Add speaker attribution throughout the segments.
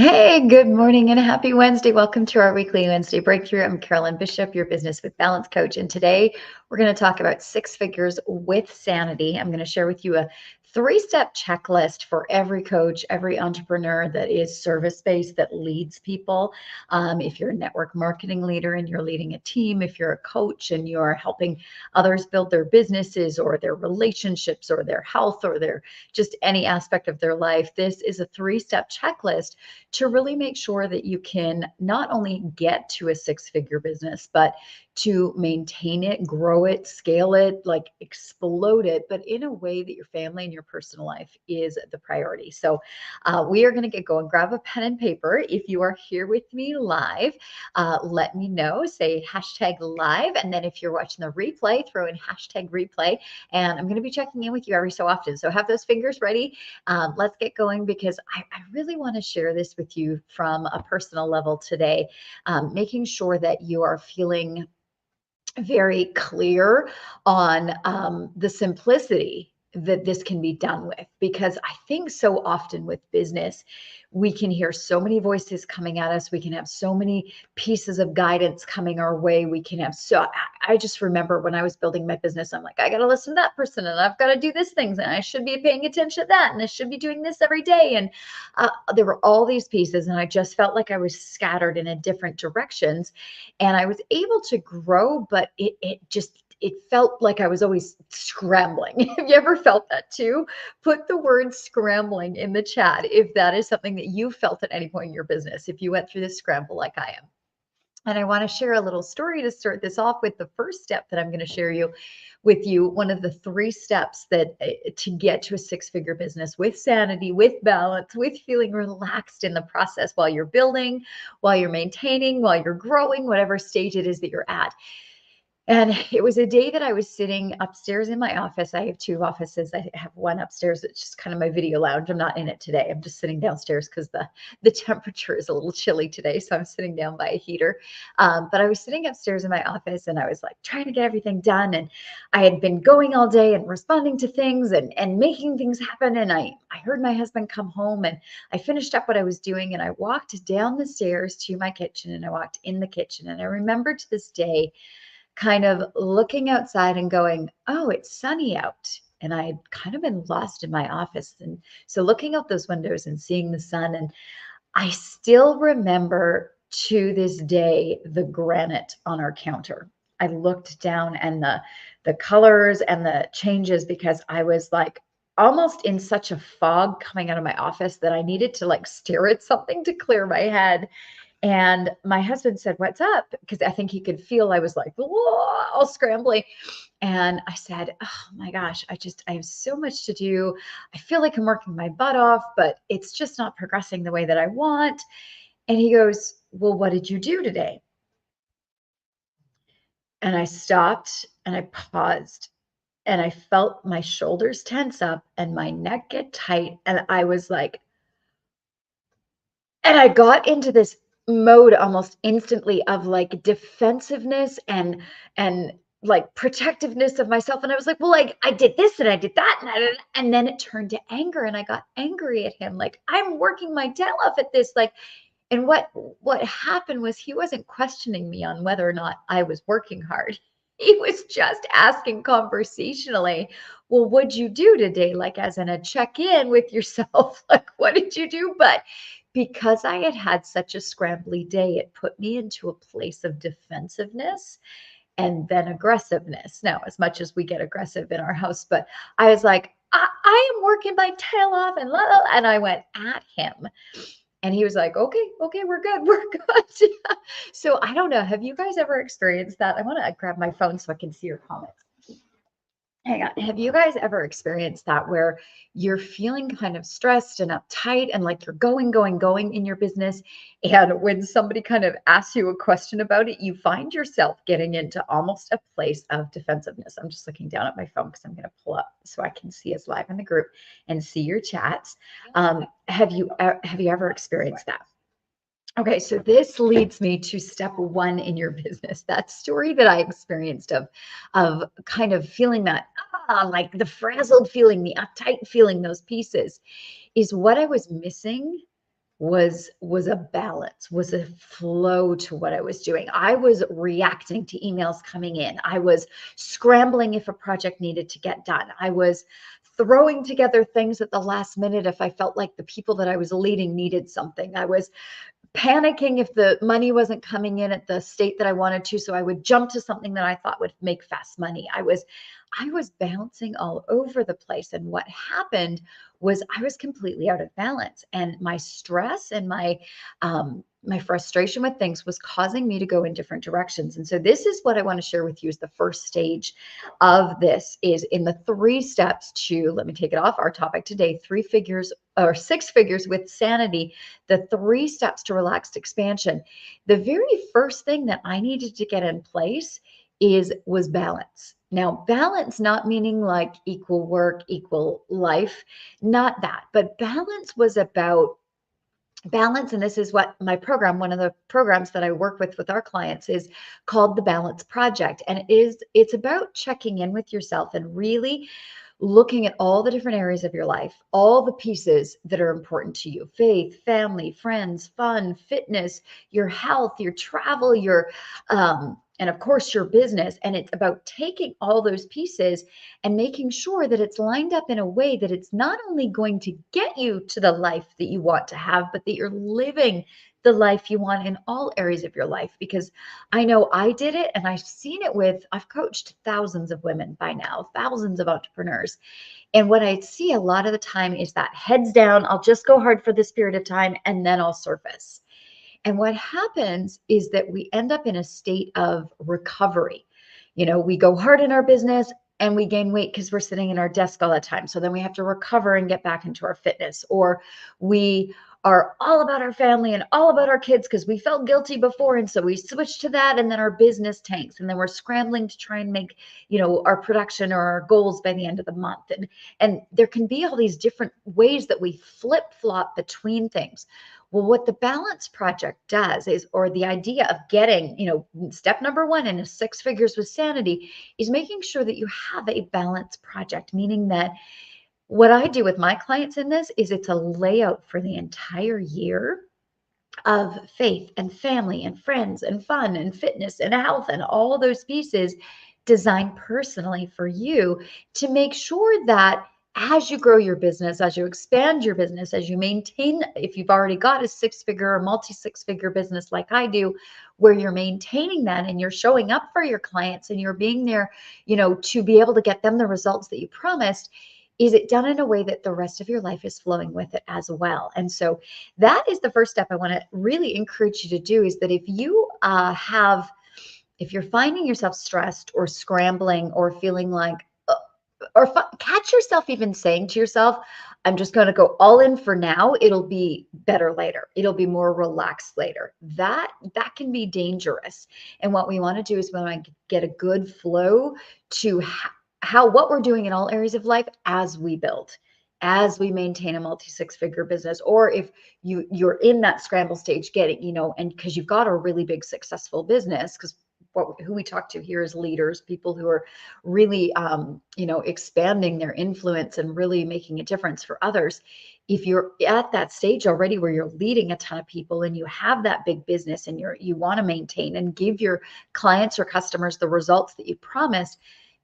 Speaker 1: Hey, good morning and happy Wednesday. Welcome to our weekly Wednesday breakthrough. I'm Carolyn Bishop, your business with balance coach. And today we're going to talk about six figures with sanity. I'm going to share with you a three-step checklist for every coach, every entrepreneur that is service-based, that leads people. If you're a network marketing leader and you're leading a team, if you're a coach and you're helping others build their businesses or their relationships or their health or their just any aspect of their life, this is a three-step checklist to really make sure that you can not only get to a six-figure business, but to maintain it, grow it, scale it, like explode it, but in a way that your family and your personal life is the priority. So we are going to get going. Grab a pen and paper. If you are here with me live, let me know. Say hashtag live. And then if you're watching the replay, throw in hashtag replay. And I'm going to be checking in with you every so often. So have those fingers ready. Let's get going because I really want to share this with you from a personal level today, making sure that you are feeling very clear on the simplicity that this can be done with. Because I think so often with business, we can hear so many voices coming at us. We can have so many pieces of guidance coming our way. We can have I just remember when I was building my business, I'm like, I got to listen to that person and I've got to do this things and I should be paying attention to that and I should be doing this every day. And there were all these pieces and I just felt like I was scattered in a different directions and I was able to grow, but it felt like I was always scrambling. Have you ever felt that too? Put the word scrambling in the chat if that is something that you felt at any point in your business, if you went through this scramble like I am. And I want to share a little story to start this off with. The first step that I'm going to share with you, one of the three steps that to get to a six-figure business with sanity, with balance, with feeling relaxed in the process while you're building, while you're maintaining, while you're growing, whatever stage it is that you're at. And it was a day that I was sitting upstairs in my office. I have two offices. I have one upstairs. It's just kind of my video lounge. I'm not in it today. I'm just sitting downstairs because the temperature is a little chilly today. So I'm sitting down by a heater. But I was sitting upstairs in my office and I was like trying to get everything done. And I had been going all day and responding to things and making things happen. And I heard my husband come home and I finished up what I was doing. And I walked down the stairs to my kitchen and I walked in the kitchen. And I remember to this day, kind of looking outside and going, oh, it's sunny out. And I had kind of been lost in my office. And so looking out those windows and seeing the sun, and I still remember to this day the granite on our counter. I looked down and the colors and the changes because I was like almost in such a fog coming out of my office that I needed to like stare at something to clear my head. And my husband said, what's up? Because I think he could feel I was like, whoa, all scrambling. And I said, oh my gosh, I have so much to do. I feel like I'm working my butt off, but it's just not progressing the way that I want. And he goes, well, what did you do today? And I stopped and I paused and I felt my shoulders tense up and my neck get tight. And I was like, and I got into this mode almost instantly of like defensiveness and like protectiveness of myself. And I was like, well, like I did this and I did that. And then it turned to anger and I got angry at him. Like I'm working my tail off at this. Like, and what happened was he wasn't questioning me on whether or not I was working hard. He was just asking conversationally, well, what'd you do today? Like as in a check-in with yourself, like what did you do? But because I had had such a scrambly day, it put me into a place of defensiveness and then aggressiveness. Now, as much as we get aggressive in our house, but I was like, I am working my tail off and and I went at him. And he was like, okay, we're good. We're good. So I don't know. Have you guys ever experienced that? I want to grab my phone so I can see your comments. Hang on. Have you guys ever experienced that where you're feeling kind of stressed and uptight and like you're going in your business? And when somebody kind of asks you a question about it, you find yourself getting into almost a place of defensiveness. I'm just looking down at my phone because I'm going to pull up so I can see us live in the group and see your chats. Have you ever experienced that? Okay, so this leads me to step one in your business. That story that I experienced of kind of feeling that, like the frazzled feeling, the uptight feeling, those pieces is what I was missing was a balance, was a flow to what I was doing. I was reacting to emails coming in. I was scrambling if a project needed to get done. I was throwing together things at the last minute if I felt like the people that I was leading needed something. I was panicking if the money wasn't coming in at the state that I wanted to. So I would jump to something that I thought would make fast money. I was bouncing all over the place. And what happened was I was completely out of balance. And my stress and my frustration with things was causing me to go in different directions. And so this is what I want to share with you is the first stage of this is in the 3 steps to, let me take it off our topic today, 3 figures or 6 figures with sanity, the 3 steps to relaxed expansion. The very first thing that I needed to get in place was balance. Now, balance not meaning like equal work, equal life, not that, but balance was about balance. And this is what my program, one of the programs that I work with our clients is called the Balance Project. And it's about checking in with yourself and really looking at all the different areas of your life, all the pieces that are important to you: faith, family, friends, fun, fitness, your health, your travel, and of course, your business. And it's about taking all those pieces and making sure that it's lined up in a way that it's not only going to get you to the life that you want to have, but that you're living the life you want in all areas of your life. Because I know I did it and I've coached thousands of women by now, thousands of entrepreneurs. And what I see a lot of the time is that heads down, I'll just go hard for this period of time and then I'll surface. And what happens is that we end up in a state of recovery. We go hard in our business and we gain weight because we're sitting in our desk all the time. So then we have to recover and get back into our fitness. Or we are all about our family and all about our kids because we felt guilty before. And so we switch to that, and then our business tanks. And then we're scrambling to try and make, our production or our goals by the end of the month. And there can be all these different ways that we flip-flop between things. Well, what the Balance Project does is, or the idea of getting, step number 1 in a 6 figures with sanity is making sure that you have a balance project, meaning that what I do with my clients in this is it's a layout for the entire year of faith and family and friends and fun and fitness and health and all those pieces designed personally for you to make sure that as you grow your business, as you expand your business, as you maintain, if you've already got a 6-figure or multi-6-figure business like I do, where you're maintaining that and you're showing up for your clients and you're being there, to be able to get them the results that you promised, is it done in a way that the rest of your life is flowing with it as well? And so that is the first step I want to really encourage you to do, is that if you're finding yourself stressed or scrambling or feeling like, catch yourself even saying to yourself, I'm just going to go all in for now. It'll be better later. It'll be more relaxed later. That can be dangerous. And what we want to do is we want to get a good flow to what we're doing in all areas of life as we build, as we maintain a multi-6-figure business, or if you're in that scramble stage, getting, and because you've got a really big successful business, because who we talk to here is leaders, people who are really, expanding their influence and really making a difference for others. If you're at that stage already where you're leading a ton of people and you have that big business and you want to maintain and give your clients or customers the results that you promised,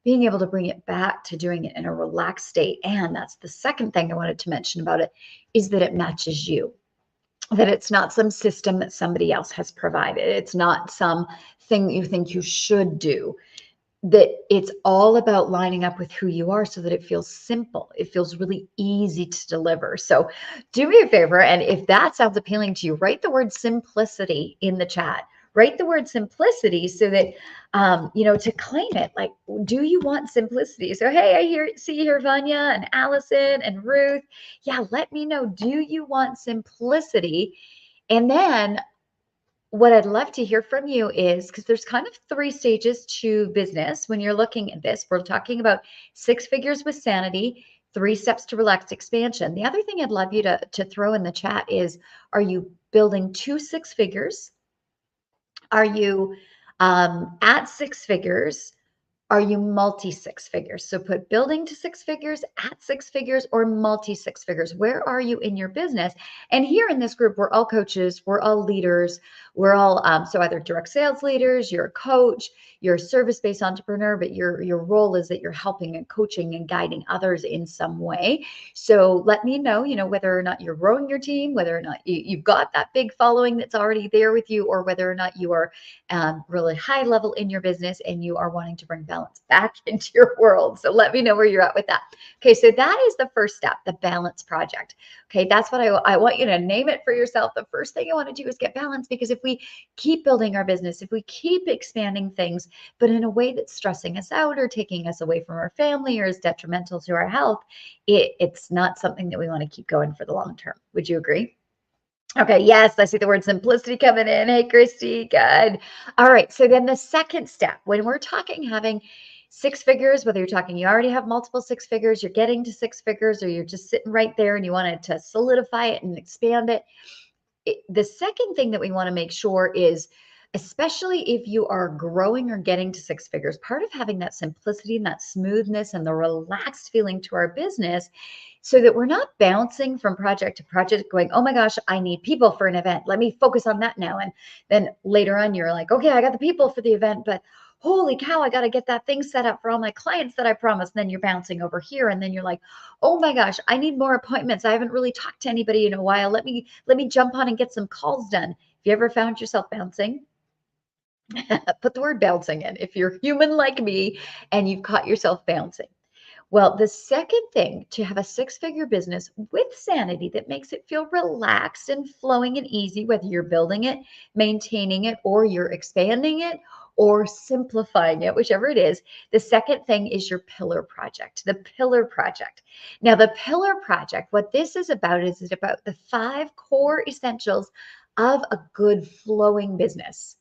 Speaker 1: being able to bring it back to doing it in a relaxed state. And that's the second thing I wanted to mention about it, is that it matches you. That it's not some system that somebody else has provided. It's not some thing that you think you should do. That it's all about lining up with who you are so that it feels simple. It feels really easy to deliver. So do me a favor, and if that sounds appealing to you, write the word simplicity in the chat. Write the word simplicity so that, to claim it. Like, do you want simplicity? So, hey, see here, Vanya and Allison and Ruth. Yeah, let me know. Do you want simplicity? And then what I'd love to hear from you is, because there's kind of 3 stages to business when you're looking at this. We're talking about 6 figures with sanity, 3 steps to relaxed expansion. The other thing I'd love you to throw in the chat is, are you building 2 6 figures? Are you at 6 figures? Are you multi six figures? So put building to six figures, at six figures, or multi six figures. Where are you in your business? And here in this group, we're all coaches, we're all leaders, we're all so either direct sales leaders, you're a coach, you're a service-based entrepreneur, but your role is that you're helping and coaching and guiding others in some way. So let me know, whether or not you're growing your team, whether or not you've got that big following that's already there with you, or whether or not you are really high level in your business and you are wanting to bring balance back into your world. So let me know where you're at with that. Okay, so that is the first step, the balance project. Okay, that's what I want you to name it for yourself. The first thing I want to do is get balance, because if we keep building our business, if we keep expanding things, but in a way that's stressing us out or taking us away from our family or is detrimental to our health, it's not something that we want to keep going for the long term. Would you agree? Okay, yes, I see the word simplicity coming in. Hey, Christy, good. All right, so then the second step, when we're talking having six figures, whether you're talking you already have multiple six figures, you're getting to six figures, or you're just sitting right there and you wanted to solidify it and expand it, the second thing that we want to make sure is, especially if you are growing or getting to six figures, part of having that simplicity and that smoothness and the relaxed feeling to our business, so that we're not bouncing from project to project going, oh my gosh, I need people for an event. Let me focus on that now. And then later on, you're like, okay, I got the people for the event, but holy cow, I got to get that thing set up for all my clients that I promised. And then you're bouncing over here. And then you're like, oh my gosh, I need more appointments. I haven't really talked to anybody in a while. Let me jump on and get some calls done. Have you ever found yourself bouncing? Put the word bouncing in if you're human like me and you've caught yourself bouncing. Well, the second thing to have a six-figure business with Sanity that makes it feel relaxed and flowing and easy, whether you're building it, maintaining it, or you're expanding it, or simplifying it, whichever it is, the second thing is your pillar project, the pillar project. Now, the pillar project, what this is about the 5 core essentials of a good flowing business.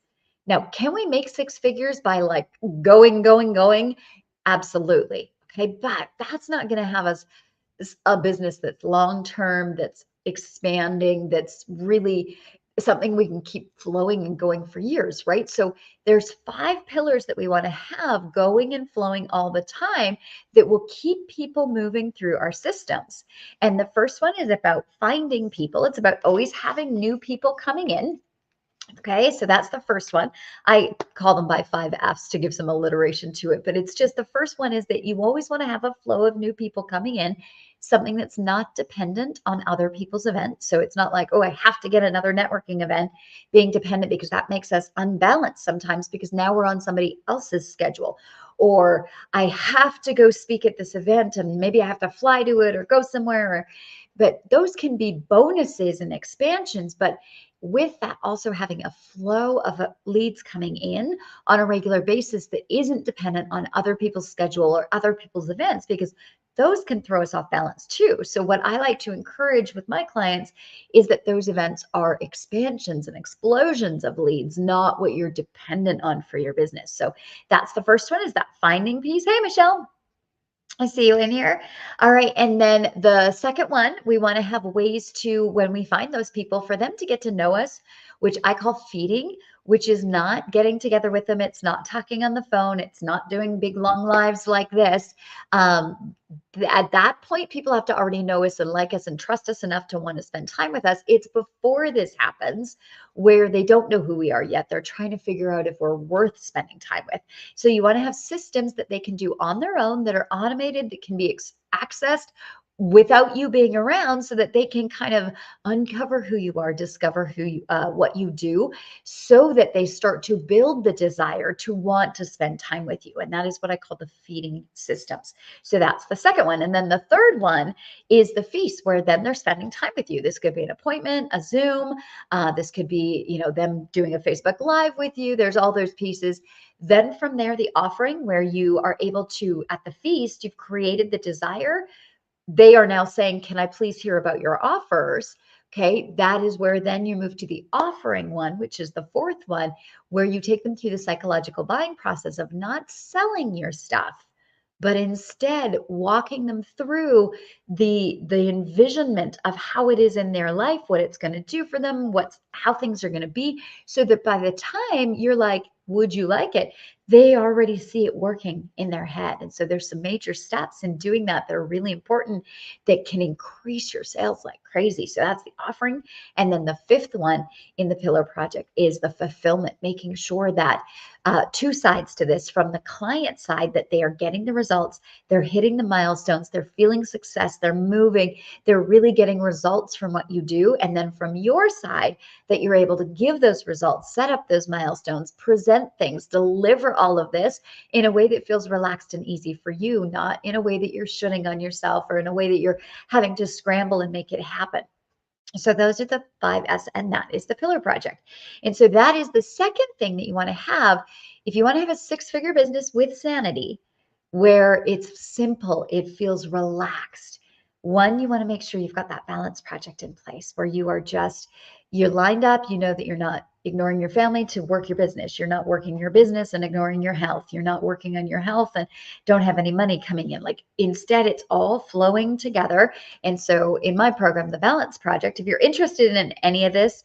Speaker 1: Now, can we make six figures by like going? Absolutely. Okay. But that's not going to have us a business that's long term, that's expanding, that's really something we can keep flowing and going for years, right? So there's 5 pillars that we want to have going and flowing all the time that will keep people moving through our systems. And the first one is about finding people. It's about always having new people coming in. Okay, so that's the first one. I call them by 5 F's to give some alliteration to it, but it's just the first one is that you always want to have a flow of new people coming in, something that's not dependent on other people's events. So it's not like, oh, I have to get another networking event, being dependent, because that makes us unbalanced sometimes because now we're on somebody else's schedule. Or I have to go speak at this event and maybe I have to fly to it or go somewhere. But those can be bonuses and expansions, but with that also having a flow of leads coming in on a regular basis that isn't dependent on other people's schedule or other people's events, because those can throw us off balance too. So what I like to encourage with my clients is that those events are expansions and explosions of leads, not what you're dependent on for your business. So that's the first one, is that finding piece. Hey, Michelle. I see you in here. All right. And then the second one, we want to have ways to, when we find those people, for them to get to know us, which I call feeding, which is not getting together with them. It's not talking on the phone. It's not doing big, long lives like this. At that point, people have to already know us and like us and trust us enough to want to spend time with us. It's before this happens where they don't know who we are yet. They're trying to figure out if we're worth spending time with. So you want to have systems that they can do on their own, that are automated, that can be accessed without you being around, so that they can kind of uncover who you are, discover who you, what you do, so that they start to build the desire to want to spend time with you. And that is what I call the feeding systems. So that's the second one. And then the third one is the feast, where then they're spending time with you. This could be an appointment, a Zoom. This could be, them doing a Facebook Live with you. There's all those pieces. Then from there, the offering, where you are able to, at the feast, you've created the desire. They are now saying, can I please hear about your offers? Okay, that is where then you move to the offering one, which is the fourth one, where you take them through the psychological buying process of not selling your stuff, but instead walking them through the envisionment of how it is in their life, what it's going to do for them, how things are going to be, so that by the time you're like, would you like it? they already see it working in their head. And so there's some major steps in doing that that are really important that can increase your sales like crazy. So that's the offering. And then the fifth one in the pillar project is the fulfillment, making sure that two sides to this, from the client side, that they are getting the results, they're hitting the milestones, they're feeling success, they're moving, they're really getting results from what you do. And then from your side, that you're able to give those results, set up those milestones, present things, deliver all of this in a way that feels relaxed and easy for you, not in a way that you're shooting on yourself or in a way that you're having to scramble and make it happen. So those are the 5S, and that is the pillar project. And so that is the second thing that you want to have. If you want to have a six-figure business with Sanity, where it's simple, it feels relaxed. One, you want to make sure you've got that balance project in place where you're lined up, you know that you're not ignoring your family to work your business. You're not working your business and ignoring your health. You're not working on your health and don't have any money coming in. Like, instead, it's all flowing together. And so in my program, the Balance Project, if you're interested in any of this,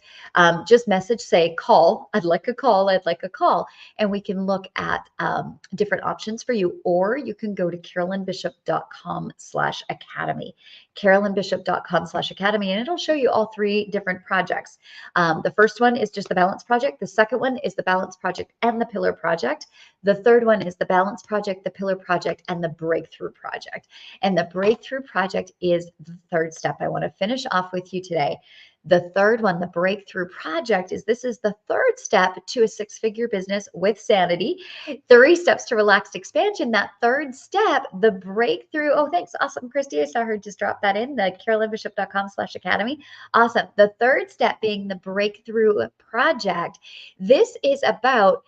Speaker 1: just message, say, call. I'd like a call. I'd like a call. And we can look at different options for you. Or you can go to carolynbishop.com/academy, carolynbishop.com/academy, and it'll show you all three different projects. The first one is just the Balance Project. The second one is the Balance Project and the Pillar Project. The third one is the Balance Project, the Pillar Project, and the Breakthrough Project. And the Breakthrough Project is the third step I want to finish off with you today. The third one, the Breakthrough Project, this is the third step to a six-figure business with Sanity. 3 steps to relaxed expansion. That third step, the breakthrough. Oh, thanks. Awesome, Christy. I saw her just drop that in, the carolynbishop.com/academy. Awesome. The third step being the Breakthrough Project. This is about,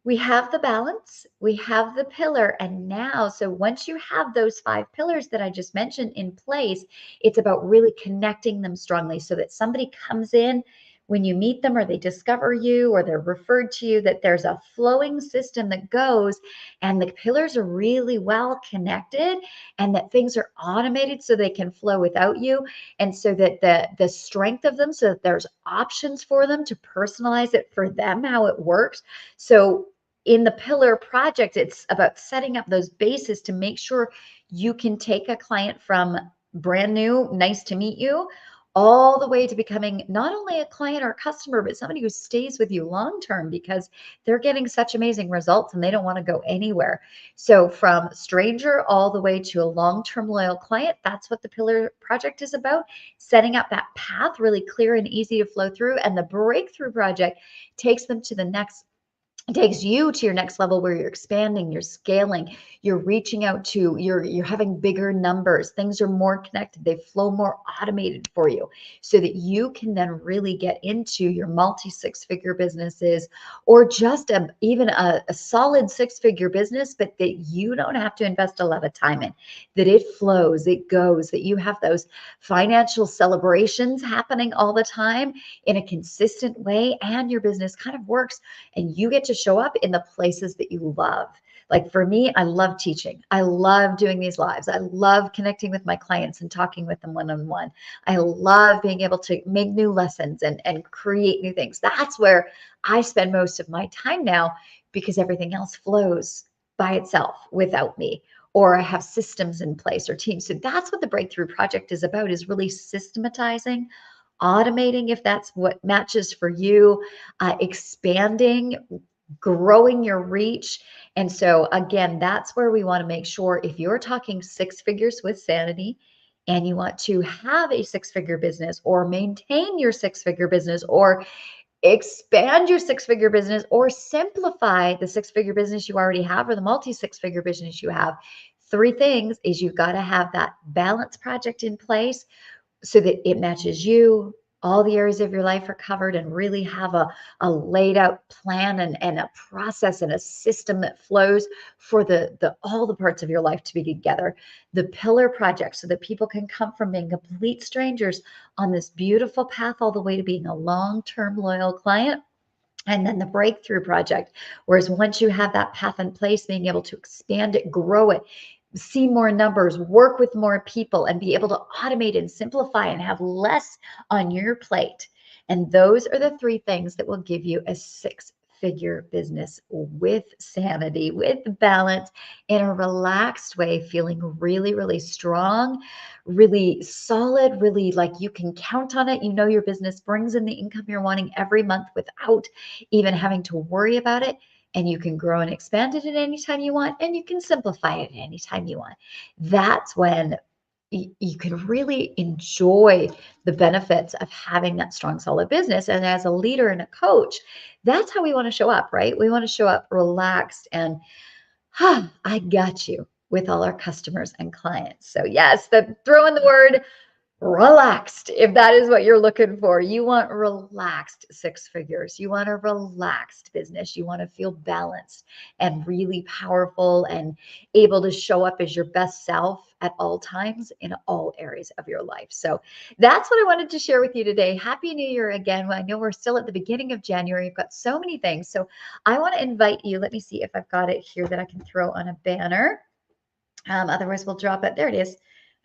Speaker 1: we have the balance, we have the pillar, and now, so once you have those 5 pillars that I just mentioned in place, it's about really connecting them strongly so that somebody comes in, when you meet them or they discover you or they're referred to you, that there's a flowing system that goes and the pillars are really well connected and that things are automated so they can flow without you, and so that the strength of them, so that there's options for them to personalize it for them, how it works. So in the pillar project, it's about setting up those bases to make sure you can take a client from brand new, nice to meet you, all the way to becoming not only a client or a customer, but somebody who stays with you long term because they're getting such amazing results and they don't want to go anywhere. So from stranger all the way to a long-term loyal client, that's what the pillar project is about, setting up that path really clear and easy to flow through. And the breakthrough project takes them to the next, it takes you to your next level where you're expanding, you're scaling, you're reaching out to, you're having bigger numbers, things are more connected, they flow more automated for you so that you can then really get into your multi six-figure businesses, or just even a solid six-figure business, but that you don't have to invest a lot of time in, that it flows, it goes, that you have those financial celebrations happening all the time in a consistent way, and your business kind of works and you get to show up in the places that you love. Like for me, I love teaching. I love doing these lives. I love connecting with my clients and talking with them one-on-one. I love being able to make new lessons and create new things. That's where I spend most of my time now, because everything else flows by itself without me, or I have systems in place or teams. So that's what the Breakthrough Project is about, is really systematizing, automating, if that's what matches for you, expanding, growing your reach. And so again, that's where we want to make sure, if you're talking 6 figures with Sanity and you want to have a 6-figure business or maintain your 6-figure business or expand your 6-figure business or simplify the 6-figure business you already have or the multi 6-figure business you have, 3 things is you've got to have that balance project in place so that it matches you, all the areas of your life are covered, and really have a laid out plan and a process and a system that flows for the all the parts of your life to be together. The pillar project, so that people can come from being complete strangers on this beautiful path all the way to being a long-term loyal client. And then the breakthrough project, whereas once you have that path in place, being able to expand it, grow it, see more numbers, work with more people, and be able to automate and simplify and have less on your plate. And those are the 3 things that will give you a 6 figure business with sanity, with balance, in a relaxed way, feeling really, really strong, really solid, really like you can count on it. You know, your business brings in the income you're wanting every month without even having to worry about it. And you can grow and expand it at any time you want, and you can simplify it at any time you want. That's when you can really enjoy the benefits of having that strong, solid business. And as a leader and a coach, that's how we want to show up, right? We want to show up relaxed and, I got you with all our customers and clients. So yes, throw in the word relaxed. If that is what you're looking for, you want relaxed six figures. You want a relaxed business. You want to feel balanced and really powerful and able to show up as your best self at all times in all areas of your life. So that's what I wanted to share with you today. Happy New Year again. I know we're still at the beginning of January. You've got so many things. So I want to invite you. Let me see if I've got it here that I can throw on a banner. Otherwise, we'll drop it. There it is.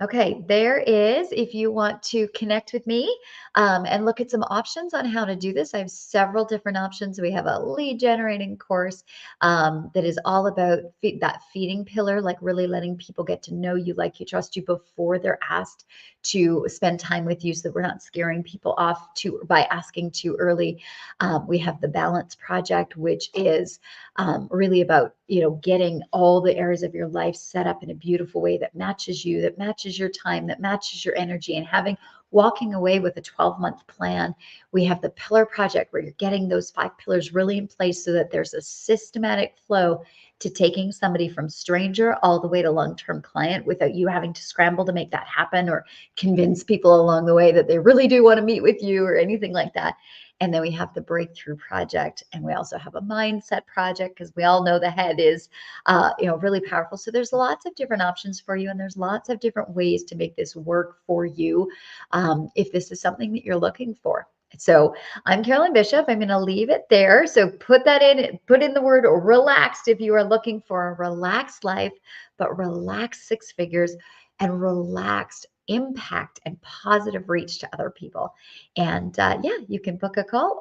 Speaker 1: Okay, there is. If you want to connect with me and look at some options on how to do this, I have several different options. We have a lead generating course that is all about that feeding pillar, like really letting people get to know you, like you, trust you before they're asked to spend time with you, so that we're not scaring people off by asking too early. We have the Balance Project, which is really about, getting all the areas of your life set up in a beautiful way that matches you, that matches your time, that matches your energy, and walking away with a 12-month plan. We have the Pillar Project, where you're getting those 5 pillars really in place so that there's a systematic flow to taking somebody from stranger all the way to long-term client without you having to scramble to make that happen or convince people along the way that they really do want to meet with you or anything like that. And then we have the Breakthrough Project, and we also have a Mindset Project, because we all know the head is, really powerful. So there's lots of different options for you, and there's lots of different ways to make this work for you if this is something that you're looking for. So I'm Carolyn Bishop. I'm going to leave it there. So put in the word relaxed if you are looking for a relaxed life, but relaxed six figures and relaxed impact and positive reach to other people. And you can book a call,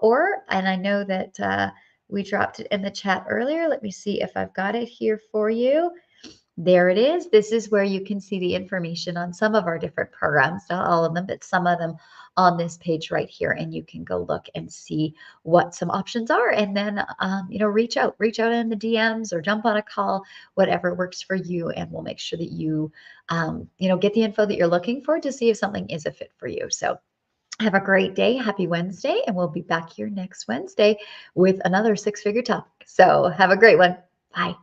Speaker 1: and I know that we dropped it in the chat earlier. Let me see if I've got it here for you. There it is. This is where you can see the information on some of our different programs, not all of them, but some of them on this page right here. And you can go look and see what some options are. And then, reach out in the DMs or jump on a call, whatever works for you. And we'll make sure that you, get the info that you're looking for to see if something is a fit for you. So have a great day. Happy Wednesday. And we'll be back here next Wednesday with another six-figure topic. So have a great one. Bye.